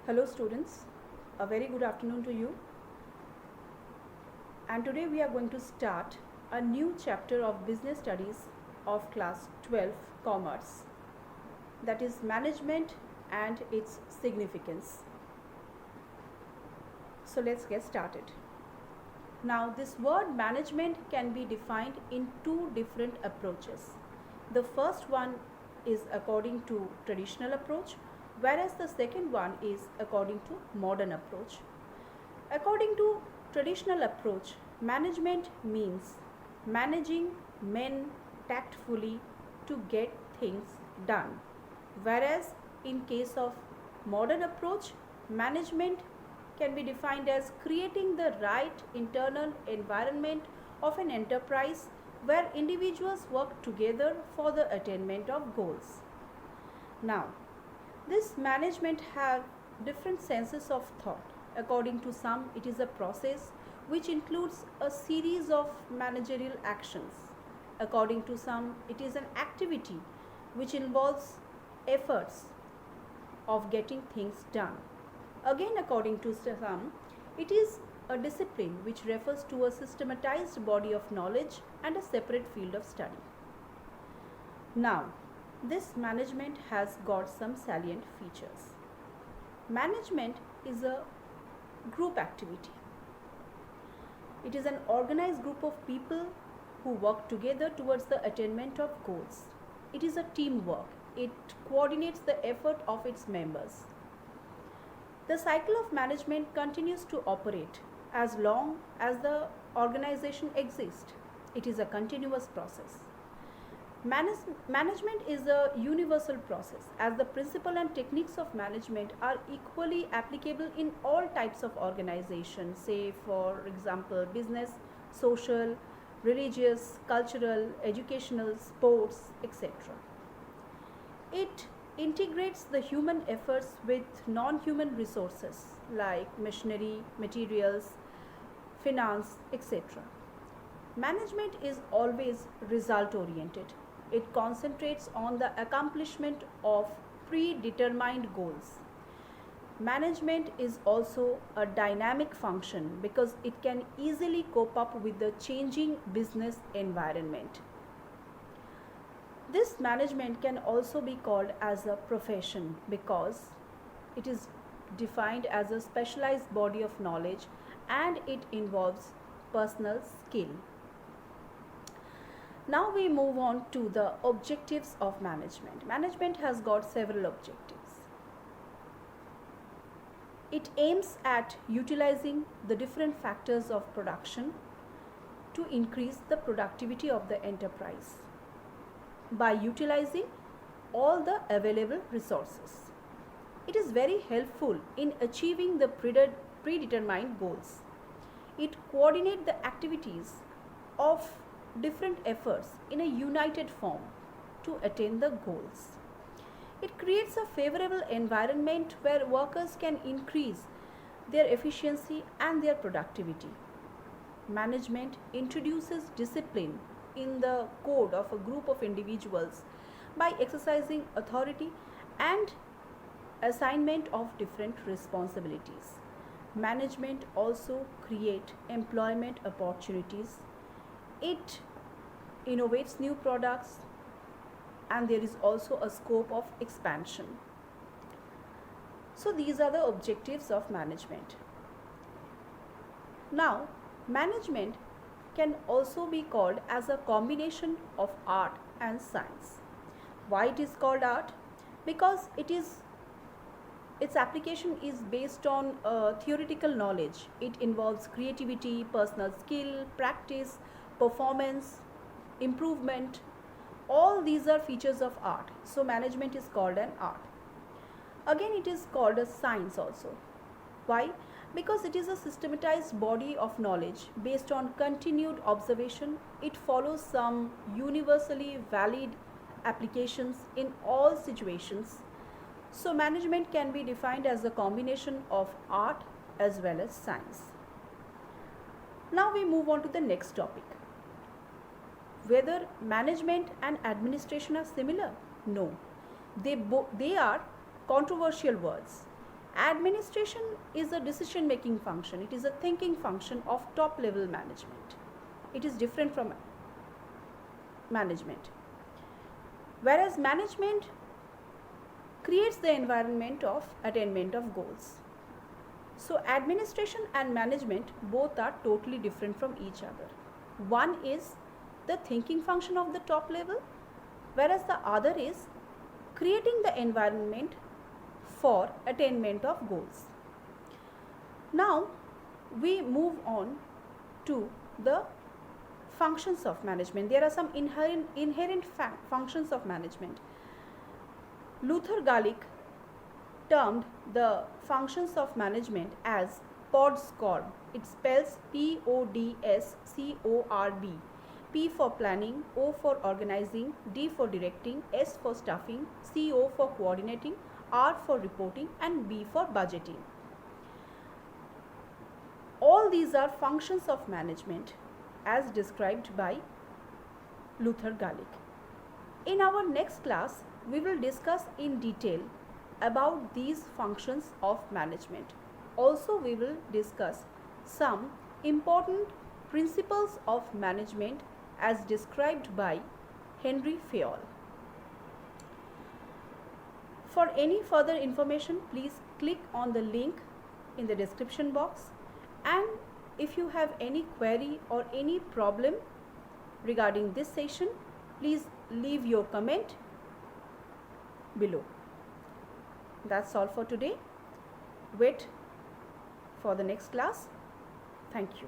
Hello students, a very good afternoon to you. And today we are going to start a new chapter of business studies of class 12 commerce, that is management and its significance. So let's get started. Now this word management can be defined in two different approaches. The first one is according to traditional approach, whereas the second one is according to modern approach. According to traditional approach, management means managing men tactfully to get things done, whereas in case of modern approach, management can be defined as creating the right internal environment of an enterprise where individuals work together for the attainment of goals. Now, this management have different senses of thought. According to some, it is a process which includes a series of managerial actions. According to some, it is an activity which involves efforts of getting things done. Again, according to some, it is a discipline which refers to a systematized body of knowledge and a separate field of study. Now, this management has got some salient features. Management is a group activity. It is an organized group of people who work together towards the attainment of goals. It is a teamwork. It coordinates the effort of its members. The cycle of management continues to operate as long as the organization exists. It is a continuous process. Management is a universal process, as the principle and techniques of management are equally applicable in all types of organizations, say for example business, social, religious, cultural, educational, sports, etc. It integrates the human efforts with non-human resources like machinery, materials, finance, etc. Management is always result oriented. It concentrates on the accomplishment of predetermined goals. Management is also a dynamic function because it can easily cope up with the changing business environment. This management can also be called as a profession because it is defined as a specialized body of knowledge and it involves personal skill. Now we move on to the objectives of management. Management has got several objectives. It aims at utilizing the different factors of production to increase the productivity of the enterprise by utilizing all the available resources. It is very helpful in achieving the predetermined goals. It coordinates the activities of different efforts in a united form to attain the goals. It creates a favorable environment where workers can increase their efficiency and their productivity. Management introduces discipline in the code of a group of individuals by exercising authority and assignment of different responsibilities. Management also creates employment opportunities. It innovates new products and there is also a scope of expansion. So these are the objectives of management. Now, management can also be called as a combination of art and science. Why it is called art? Because its application is based on theoretical knowledge. It involves creativity, personal skill, practice, performance, improvement. All these are features of art. So management is called an art. Again, it is called a science also. Why? Because it is a systematized body of knowledge based on continued observation. It follows some universally valid applications in all situations. So management can be defined as a combination of art as well as science. Now we move on to the next topic. Whether management and administration are similar? No. They are controversial words. Administration is a decision making function. It is a thinking function of top level management. It is different from management. Whereas management creates the environment of attainment of goals. So administration and management both are totally different from each other. One is the thinking function of the top level, whereas the other is creating the environment for attainment of goals. Now we move on to the functions of management. There are some inherent functions of management. Luther Galich termed the functions of management as PODSCORB. It spells PODSCORB. P for planning, O for organizing, D for directing, S for staffing, CO for coordinating, R for reporting, and B for budgeting. All these are functions of management as described by Luther Galich. In our next class, we will discuss in detail about these functions of management. Also, we will discuss some important principles of management as described by Henry Fayol. For any further information, please click on the link in the description box, and if you have any query or any problem regarding this session, please leave your comment below. That's all for today. Wait for the next class. Thank you.